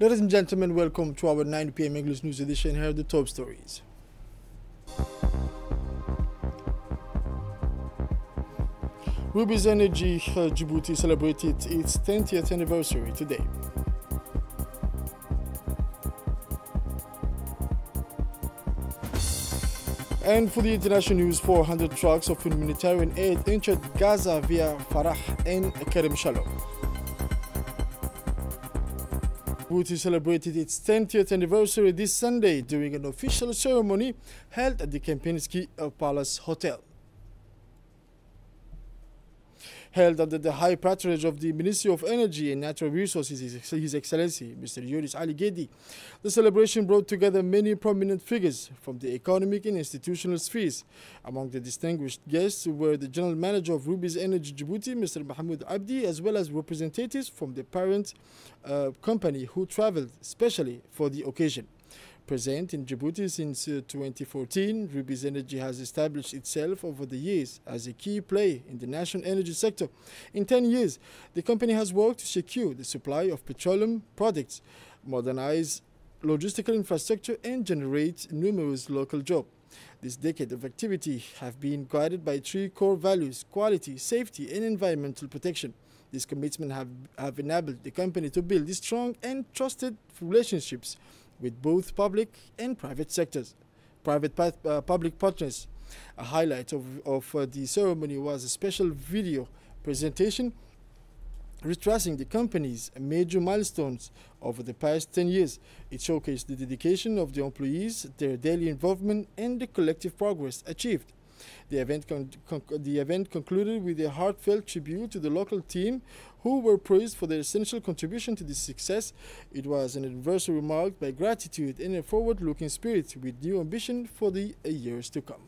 Ladies and gentlemen, welcome to our 9 p.m. English News Edition. Here are the top stories. Rubis Energy Djibouti celebrated its 10th anniversary today. And for the international news, 400 trucks of humanitarian aid entered Gaza via Farah and Kerem Shalom. Djibouti celebrated its 10th anniversary this Sunday during an official ceremony held at the Kempinski Palace Hotel. Held under the high patronage of the Ministry of Energy and Natural Resources, His Excellency Mr. Younis Ali Gedi, the celebration brought together many prominent figures from the economic and institutional spheres. Among the distinguished guests were the General Manager of Rubis Energy Djibouti, Mr. Mahmoud Abdi, as well as representatives from the parent company who traveled specially for the occasion. Present in Djibouti since 2014, Rubis Energy has established itself over the years as a key player in the national energy sector. In 10 years, the company has worked to secure the supply of petroleum products, modernize logistical infrastructure, and generate numerous local jobs. This decade of activity have been guided by three core values: quality, safety, and environmental protection. These commitments have enabled the company to build strong and trusted relationships with both public and private sectors, public partners. A highlight of the ceremony was a special video presentation retracing the company's major milestones over the past 10 years. It showcased the dedication of the employees, their daily involvement, and the collective progress achieved. The event concluded with a heartfelt tribute to the local team, who were praised for their essential contribution to this success. It was an anniversary marked by gratitude and a forward-looking spirit with new ambition for the years to come.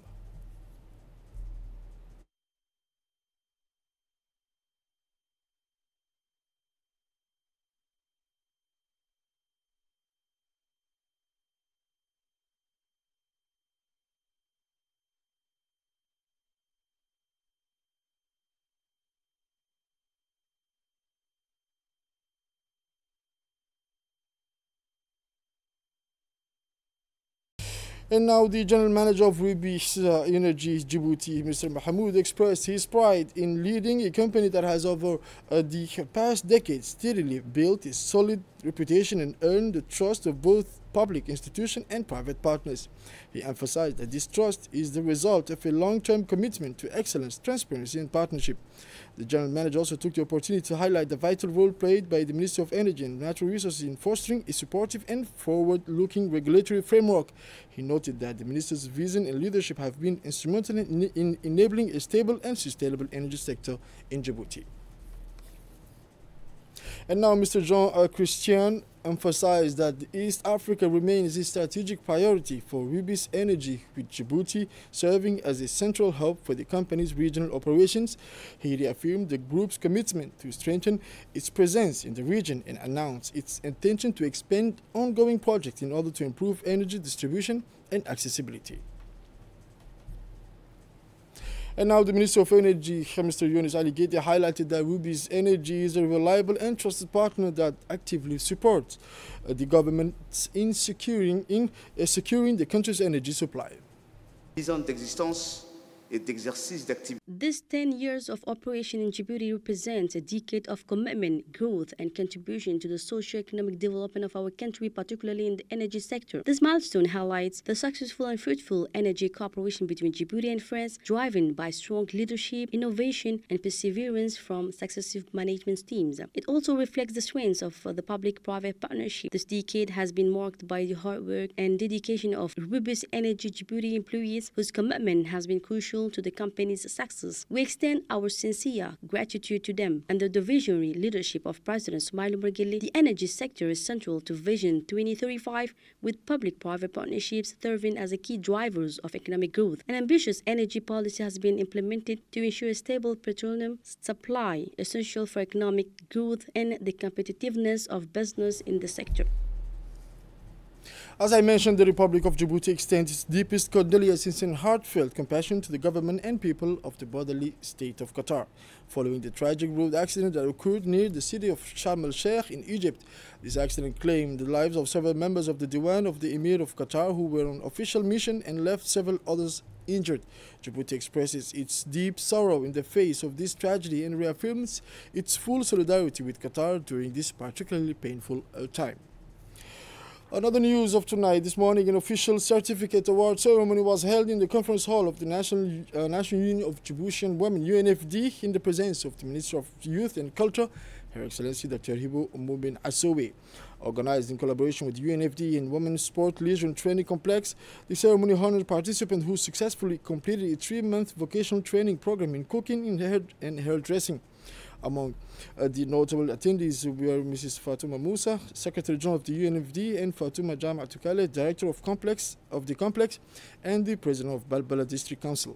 And now the General Manager of Rubis Energy Djibouti, Mr. Mahmoud, expressed his pride in leading a company that has over the past decade steadily built a solid reputation and earned the trust of both public institutions and private partners. He emphasized that this trust is the result of a long-term commitment to excellence, transparency, and partnership. The General Manager also took the opportunity to highlight the vital role played by the Ministry of Energy and Natural Resources in fostering a supportive and forward-looking regulatory framework. He noted that the Minister's vision and leadership have been instrumental in enabling a stable and sustainable energy sector in Djibouti. And now Mr. Jean Christian emphasized that East Africa remains a strategic priority for Rubis Energy, with Djibouti serving as a central hub for the company's regional operations. He reaffirmed the group's commitment to strengthen its presence in the region and announced its intention to expand ongoing projects in order to improve energy distribution and accessibility. And now the Minister of Energy, Mr. Younis Ali Gedi, highlighted that Rubis Energy is a reliable and trusted partner that actively supports the government in securing the country's energy supply. 10 ans d'existence et d'exercice d'activité. This 10 years of operation in Djibouti represents a decade of commitment, growth, and contribution to the socio-economic development of our country, particularly in the energy sector. This milestone highlights the successful and fruitful energy cooperation between Djibouti and France, driven by strong leadership, innovation, and perseverance from successive management teams. It also reflects the strengths of the public-private partnership. This decade has been marked by the hard work and dedication of Rubis Energy Djibouti employees, whose commitment has been crucial to the company's success. We extend our sincere gratitude to them. Under the visionary leadership of President Soumaïla Mergele, the energy sector is central to Vision 2035, with public-private partnerships serving as the key drivers of economic growth. An ambitious energy policy has been implemented to ensure a stable petroleum supply, essential for economic growth and the competitiveness of business in the sector. As I mentioned, the Republic of Djibouti extends its deepest condolences and heartfelt compassion to the government and people of the brotherly state of Qatar, following the tragic road accident that occurred near the city of Sharm el-Sheikh in Egypt. This accident claimed the lives of several members of the Diwan of the Emir of Qatar who were on official mission and left several others injured. Djibouti expresses its deep sorrow in the face of this tragedy and reaffirms its full solidarity with Qatar during this particularly painful time. Another news of tonight, this morning, an official certificate award ceremony was held in the conference hall of the National Union of Djiboutian Women, UNFD, in the presence of the Minister of Youth and Culture, Her Excellency Dr. Hibo Moumin Assowe. Organized in collaboration with UNFD and Women's Sport, Leisure and Training Complex, the ceremony honored participants who successfully completed a 3-month vocational training program in cooking and hairdressing. Among the notable attendees were Mrs. Fatuma Musa, Secretary General of the UNFD, and Fatuma Jama Tukale, Director of the complex, and the President of Balbala District Council.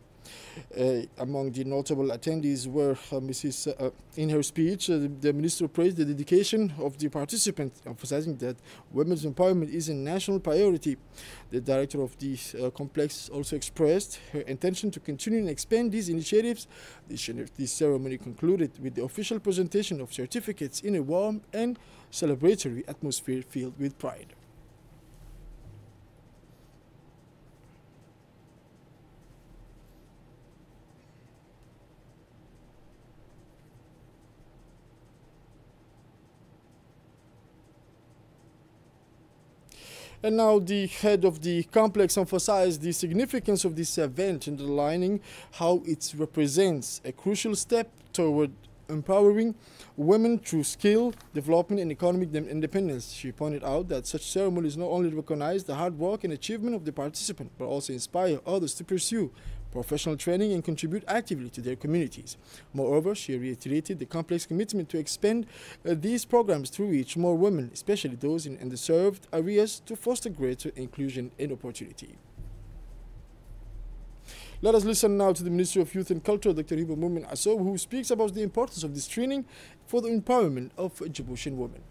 Among the notable attendees were in her speech, the Minister praised the dedication of the participants, emphasizing that women's empowerment is a national priority. The director of the complex also expressed her intention to continue and expand these initiatives. This ceremony concluded with the official presentation of certificates in a warm and celebratory atmosphere filled with pride. And now the head of the complex emphasized the significance of this event, underlining how it represents a crucial step toward empowering women through skill, development, and economic independence. She pointed out that such ceremonies not only recognize the hard work and achievement of the participant, but also inspire others to pursue professional training and contribute actively to their communities. Moreover, she reiterated the complex commitment to expand these programs to reach more women, especially those in underserved areas, to foster greater inclusion and opportunity. Let us listen now to the Ministry of Youth and Culture, Dr. Hibo Moumin Assowe, who speaks about the importance of this training for the empowerment of Djiboutian women.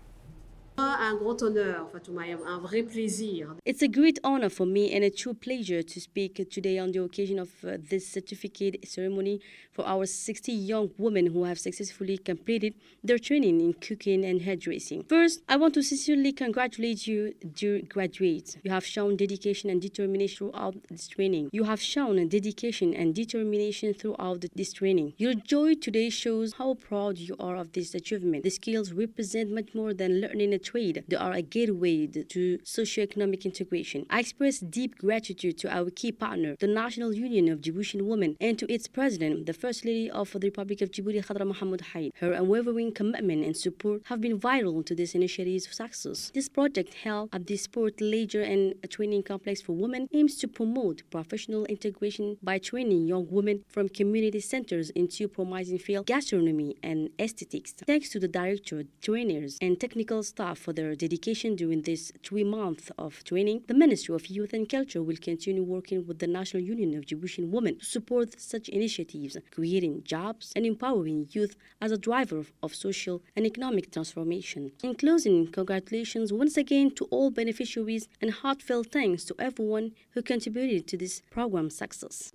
Un grand honneur, Fatouma, un vrai plaisir. It's a great honor for me and a true pleasure to speak today on the occasion of this certificate ceremony for our 60 young women who have successfully completed their training in cooking and hairdressing. First, I want to sincerely congratulate you, dear graduates. You have shown dedication and determination throughout this training. You have shown dedication and determination throughout this training. Your joy today shows how proud you are of this achievement. The skills represent much more than learning a trade. They are a gateway to socio-economic integration. I express deep gratitude to our key partner, the National Union of Djiboutian Women, and to its president, the First Lady of the Republic of Djibouti, Khadra Mohammed Haid. Her unwavering commitment and support have been vital to this initiative's success. This project, held at the Sport, Leisure and Training Complex for Women, aims to promote professional integration by training young women from community centers into promising fields, gastronomy and aesthetics. Thanks to the director, trainers, and technical staff for their dedication during this 3 months of training, the Ministry of Youth and Culture will continue working with the National Union of Djiboutian Women to support such initiatives, creating jobs and empowering youth as a driver of social and economic transformation. In closing, congratulations once again to all beneficiaries and heartfelt thanks to everyone who contributed to this program's success.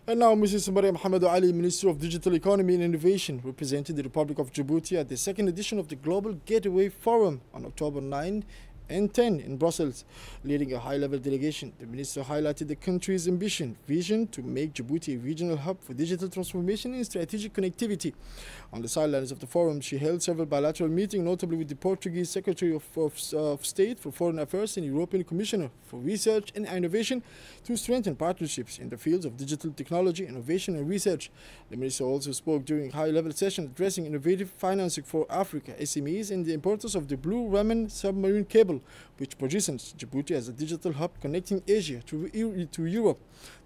And now Mrs. Mariam Hamad Ali, Minister of Digital Economy and Innovation, represented the Republic of Djibouti at the second edition of the Global Gateway Forum on October 9 and 10 in Brussels. Leading a high-level delegation, the minister highlighted the country's vision to make Djibouti a regional hub for digital transformation and strategic connectivity. On the sidelines of the forum, she held several bilateral meetings, notably with the Portuguese Secretary of State for Foreign Affairs and European Commissioner for Research and Innovation, to strengthen partnerships in the fields of digital technology, innovation and research. The minister also spoke during a high-level session addressing innovative financing for Africa, SMEs, and the importance of the Blue Ramen submarine cable, which positions Djibouti as a digital hub connecting Asia to Europe.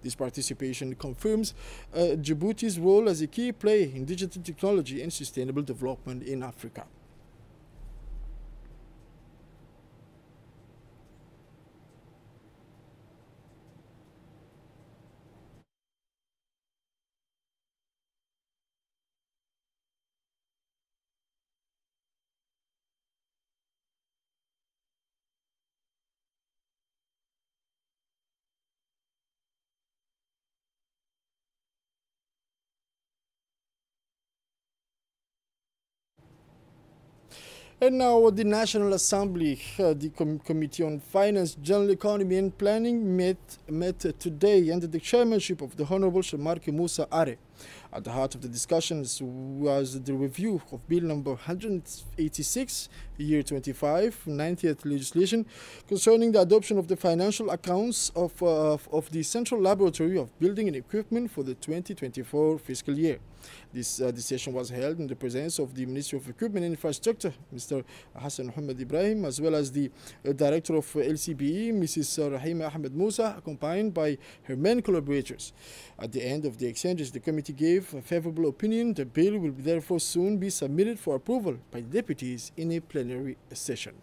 This participation confirms Djibouti's role as a key player in digital technology and sustainable development in Africa. And now the National Assembly, the Committee on Finance, General Economy and Planning met today under the chairmanship of the Honorable Shamarki Musa Are. At the heart of the discussions was the review of Bill number 186, year 25, 90th legislation, concerning the adoption of the financial accounts of the Central Laboratory of Building and Equipment for the 2024 fiscal year. This session was held in the presence of the Ministry of Equipment and Infrastructure, Mr. Hassan Muhammad Ibrahim, as well as the Director of LCBE, Mrs. Rahima Ahmed Musa, accompanied by her main collaborators. At the end of the exchanges, the committee gave a favorable opinion. The bill will therefore soon be submitted for approval by the deputies in a plenary session.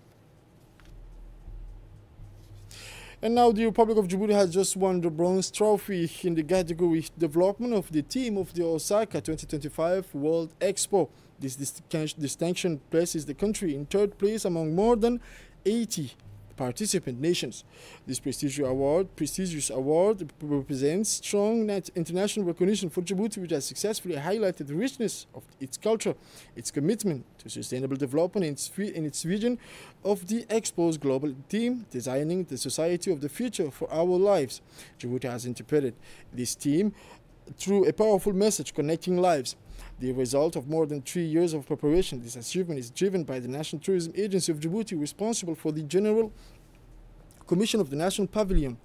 And now the Republic of Djibouti has just won the bronze trophy in the category development of the team of the Osaka 2025 World Expo. This distinction places the country in third place among more than 80 participant nations. This prestigious award represents strong international recognition for Djibouti, which has successfully highlighted the richness of its culture, its commitment to sustainable development, and its vision of the Expo's global theme, designing the society of the future for our lives. Djibouti has interpreted this theme through a powerful message connecting lives. The result of more than 3 years of preparation, this achievement is driven by the National Tourism Agency of Djibouti, responsible for the general commission of the National Pavilion.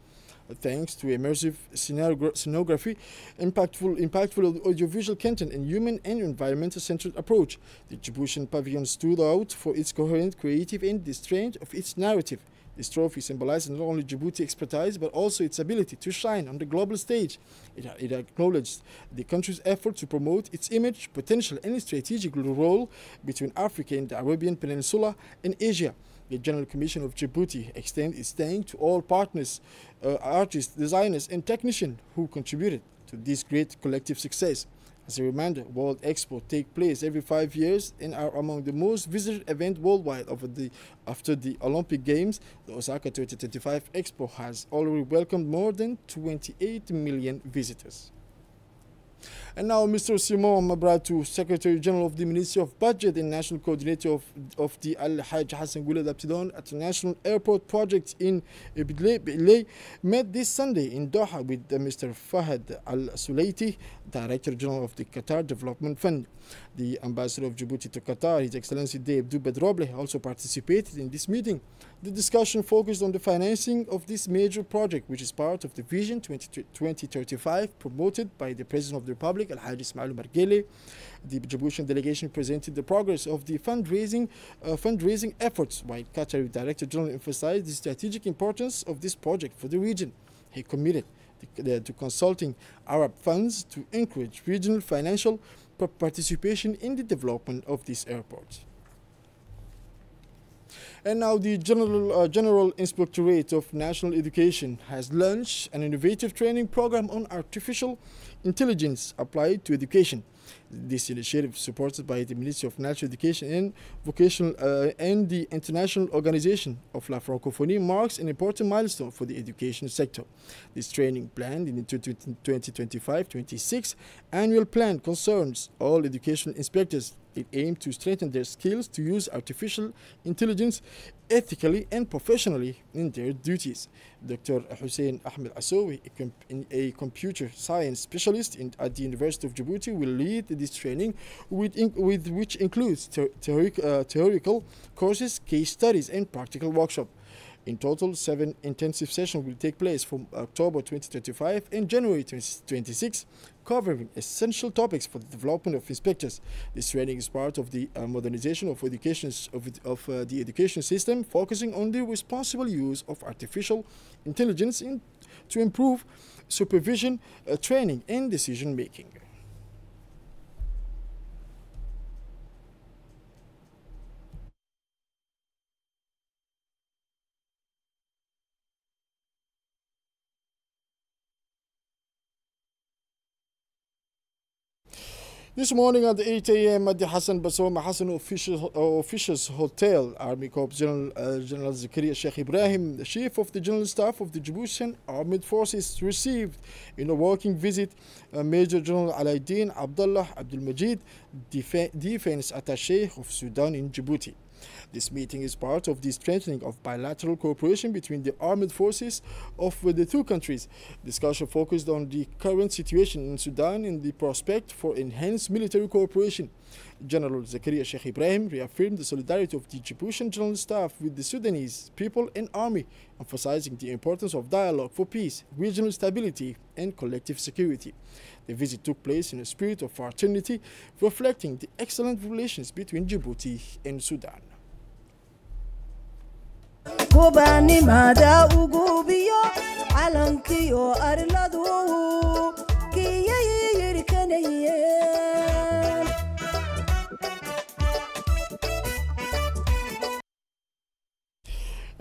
Thanks to immersive scenography, impactful audiovisual content, and human and environmental-centered approach, the Djiboutian Pavilion stood out for its coherent, creative, and the strength of its narrative. This trophy symbolizes not only Djibouti expertise, but also its ability to shine on the global stage. It acknowledged the country's effort to promote its image, potential, and strategic role between Africa and the Arabian Peninsula and Asia. The General Commission of Djibouti extends its thanks to all partners, artists, designers, and technicians who contributed to this great collective success. As a reminder, World Expo take place every 5 years and are among the most visited events worldwide after the Olympic Games. The Osaka 2025 Expo has already welcomed more than 28 million visitors. And now Mr. Simon Mabratu, Secretary General of the Ministry of Budget and National Coordinator of the Al-Hajj Hassan Guled Abtidon International Airport Project in Bidlay, met this Sunday in Doha with Mr. Fahad Al-Sulaiti, Director General of the Qatar Development Fund. The Ambassador of Djibouti to Qatar, His Excellency Dave Bedroble, also participated in this meeting. The discussion focused on the financing of this major project, which is part of the Vision 2035 promoted by the President of the Republic, Al-Hajj Ismail Omar Guelleh. The Djiboutian delegation presented the progress of the fundraising efforts, while Qatari Director General emphasized the strategic importance of this project for the region. He committed to consulting Arab funds to encourage regional financial participation in the development of this airport. And now the General Inspectorate of National Education has launched an innovative training program on artificial intelligence applied to education. This initiative, supported by the Ministry of National Education and Vocational and the International Organization of La Francophonie, marks an important milestone for the education sector. This training plan in the 2025-26 annual plan concerns all education inspectors. It aims to strengthen their skills to use artificial intelligence ethically and professionally in their duties. Dr. Hussein Ahmed Asowi, a computer science specialist at the University of Djibouti, will lead this training, which includes theoretical courses, case studies, and practical workshops. In total, 7 intensive sessions will take place from October 2025 and January 2026, covering essential topics for the development of inspectors. This training is part of the modernization of the education system, focusing on the responsible use of artificial intelligence to improve supervision, training, and decision making. This morning at 8 a.m. at the Hassan Basoma Hassan Officials Hotel, Army Corps General Zakaria Sheikh Ibrahim, the Chief of the General Staff of the Djiboutian Armed Forces, received in a working visit Major General Aladdin Abdullah Abdul Majid, Defense Attaché of Sudan in Djibouti. This meeting is part of the strengthening of bilateral cooperation between the armed forces of the two countries. Discussion focused on the current situation in Sudan and the prospect for enhanced military cooperation. General Zakaria Sheikh Ibrahim reaffirmed the solidarity of the Djiboutian General Staff with the Sudanese people and army, emphasizing the importance of dialogue for peace, regional stability, and collective security. The visit took place in a spirit of fraternity, reflecting the excellent relations between Djibouti and Sudan.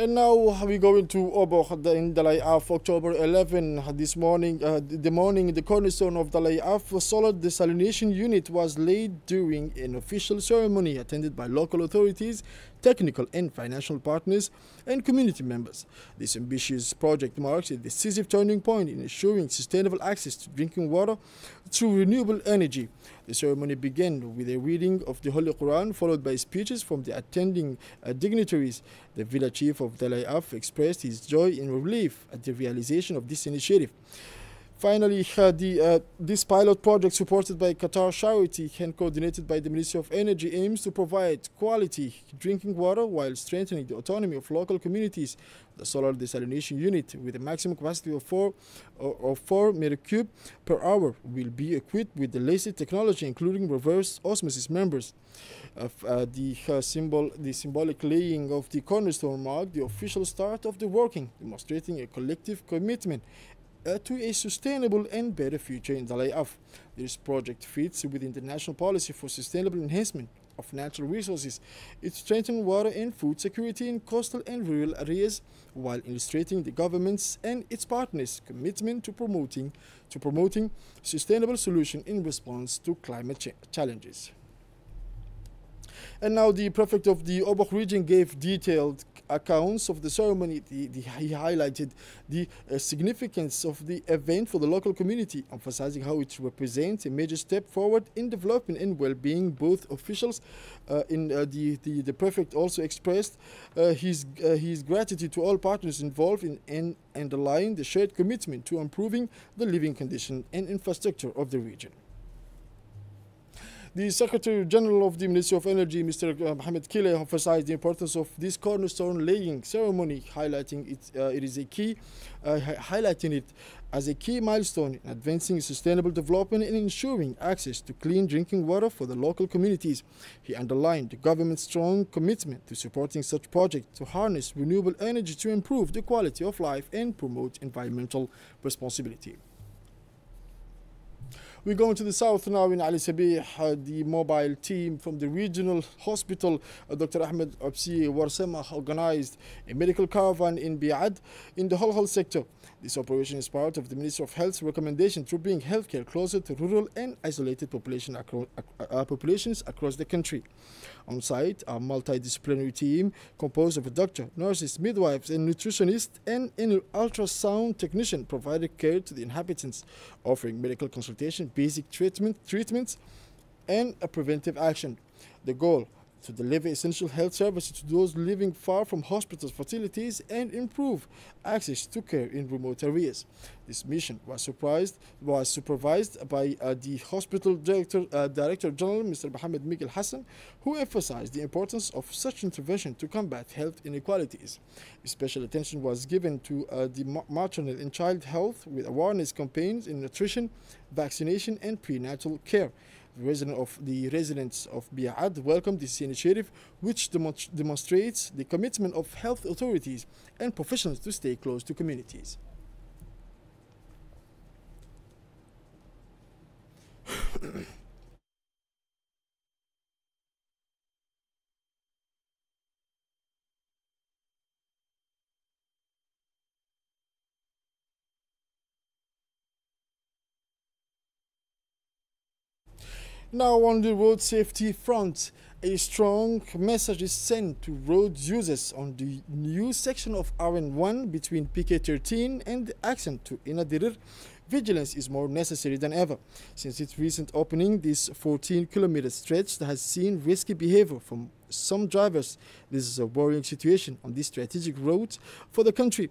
And now we go into Oboh in Dalai Af, October 11. This morning, the cornerstone of Dalai Af, a solid desalination unit, was laid during an official ceremony attended by local authorities, technical and financial partners, and community members. This ambitious project marks a decisive turning point in ensuring sustainable access to drinking water through renewable energy. The ceremony began with a reading of the Holy Quran, followed by speeches from the attending dignitaries. The village chief of Dalai Af expressed his joy and relief at the realization of this initiative. Finally, this pilot project, supported by Qatar Charity and coordinated by the Ministry of Energy, aims to provide quality drinking water while strengthening the autonomy of local communities. The solar desalination unit, with a maximum capacity of 4 meter cube per hour, will be equipped with the latest technology, including reverse osmosis members. The symbolic laying of the cornerstone marked the official start of the working, demonstrating a collective commitment to a sustainable and better future in Dalai Af. This project fits within the national policy for sustainable enhancement of natural resources. It strengthens water and food security in coastal and rural areas, while illustrating the government's and its partners' commitment to promoting sustainable solutions in response to climate challenges. And now the prefect of the Oboh region gave detailed accounts of the ceremony. He highlighted the significance of the event for the local community, emphasizing how it represents a major step forward in development and well-being. Both officials the prefect also expressed his gratitude to all partners involved in underlying the shared commitment to improving the living condition and infrastructure of the region. The Secretary General of the Ministry of Energy, Mr. Mohamed Kile, emphasized the importance of this cornerstone laying ceremony, highlighting it as a key milestone in advancing sustainable development and ensuring access to clean drinking water for the local communities. He underlined the government's strong commitment to supporting such projects to harness renewable energy to improve the quality of life and promote environmental responsibility. We go into the south now in Ali Sabih. The mobile team from the regional hospital, Dr. Ahmed Absi Warsema, organized a medical caravan in Bi'ad in the Halhal sector. This operation is part of the Ministry of Health's recommendation to bring healthcare closer to rural and isolated populations across the country. On site, a multidisciplinary team composed of a doctor, nurses, midwives, and nutritionists, and an ultrasound technician provided care to the inhabitants, offering medical consultation, basic treatments, and a preventive action. The goal: to deliver essential health services to those living far from hospitals, facilities, and improve access to care in remote areas. This mission was supervised by the hospital director general, Mr. Mohammed Miguel Hassan, who emphasized the importance of such intervention to combat health inequalities. Special attention was given to the maternal and child health, with awareness campaigns in nutrition, vaccination, and prenatal care. The residents of Bi'ad welcomed this initiative, which demonstrates the commitment of health authorities and professionals to stay close to communities. Now, on the road safety front, a strong message is sent to road users on the new section of RN1 between PK13 and the accent to Inadirir, vigilance is more necessary than ever. Since its recent opening, this 14-kilometer stretch has seen risky behavior from some drivers. This is a worrying situation on this strategic road for the country.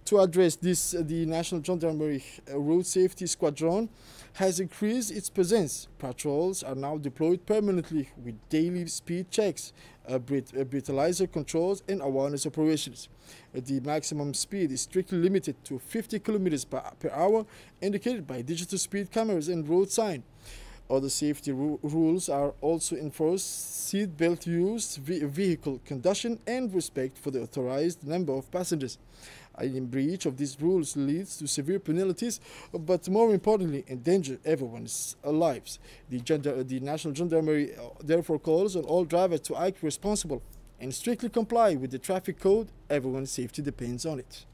To address this, the National Gendarmerie Road Safety Squadron has increased its presence. Patrols are now deployed permanently with daily speed checks, breathalyzer controls and awareness operations. The maximum speed is strictly limited to 50 kilometers per hour, indicated by digital speed cameras and road sign. Other safety rules are also enforced: seat belt use, vehicle conduction, and respect for the authorized number of passengers. Any breach of these rules leads to severe penalties, but more importantly, endanger everyone's lives. The National Gendarmerie therefore calls on all drivers to act responsible and strictly comply with the traffic code. Everyone's safety depends on it.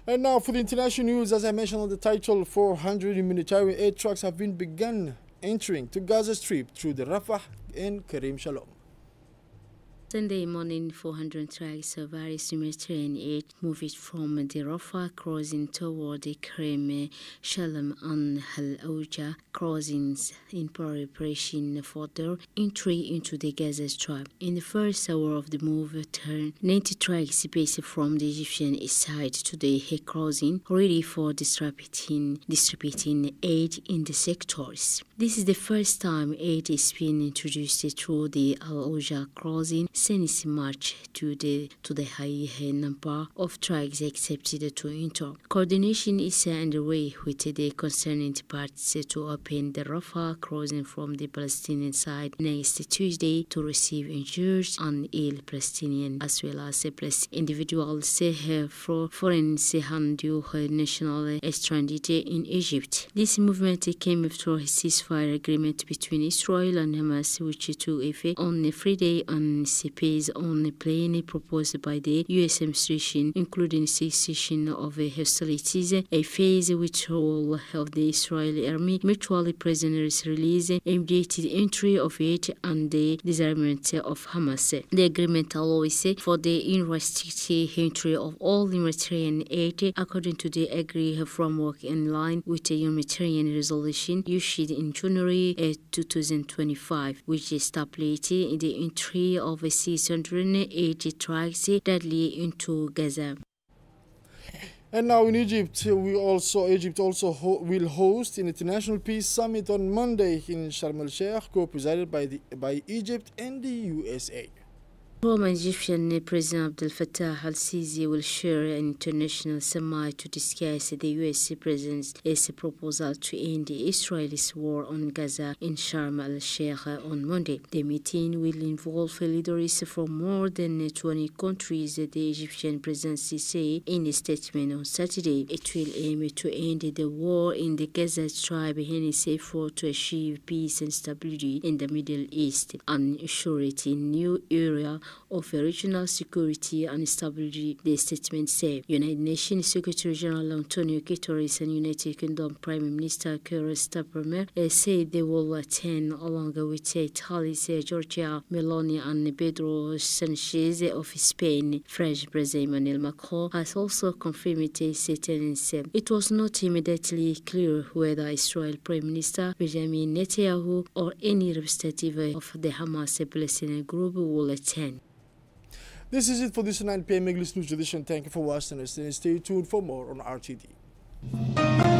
And now for the international news, as I mentioned on the title, 400 humanitarian aid trucks have been begun entering to Gaza Strip through the Rafah and Karim Shalom. Sunday morning, 400 trucks of various humanitarian aid moved from the Rafah crossing toward the Karim Shalom and Al Auja crossings in preparation for their entry into the Gaza Strip. In the first hour of the move, 90 trucks based from the Egyptian side to the crossing, ready for distributing aid in the sectors. This is the first time aid is being introduced through the Al Auja crossing since March to the high number of trucks accepted to enter. Coordination is underway with the concerned parties to open the Rafah crossing from the Palestinian side next Tuesday to receive injured and ill Palestinians as well as individuals foreign and national stranded in Egypt. This movement came after a ceasefire agreement between Israel and Hamas, which took effect on Friday and based on a plan proposed by the U.S. administration, including cessation of hostilities, a phase withdrawal of the Israeli army, mutual prisoners release, immediate entry of aid, and the disarmament of Hamas. The agreement allows for the unrestricted entry of all humanitarian aid according to the agreed framework in line with the humanitarian resolution issued in January 2025, which established the entry of 680 trucks daily into Gaza. And now in Egypt, Egypt also will host an international peace summit on Monday in Sharm el-Sheikh, co-presided by Egypt and the USA. Former Egyptian President Abdel Fattah al-Sisi will share an international summit to discuss the U.S. President's proposal to end the Israeli war on Gaza in Sharm el-Sheikh on Monday. The meeting will involve leaders from more than 20 countries, the Egyptian presidency said in a statement on Saturday. It will aim to end the war in the Gaza Strip in its effort to achieve peace and stability in the Middle East and ensure it a new era of regional security and stability, the statement said. United Nations Secretary General Antonio Guterres and United Kingdom Prime Minister Keir Starmer said they will attend along with Italy, Georgia Meloni and Pedro Sanchez of Spain. French President Emmanuel Macron has also confirmed his attendance. It was not immediately clear whether Israel Prime Minister Benjamin Netanyahu or any representative of the Hamas Palestinian group will attend. This is it for this 9 p.m. English News edition. Thank you for watching us and stay tuned for more on RTD.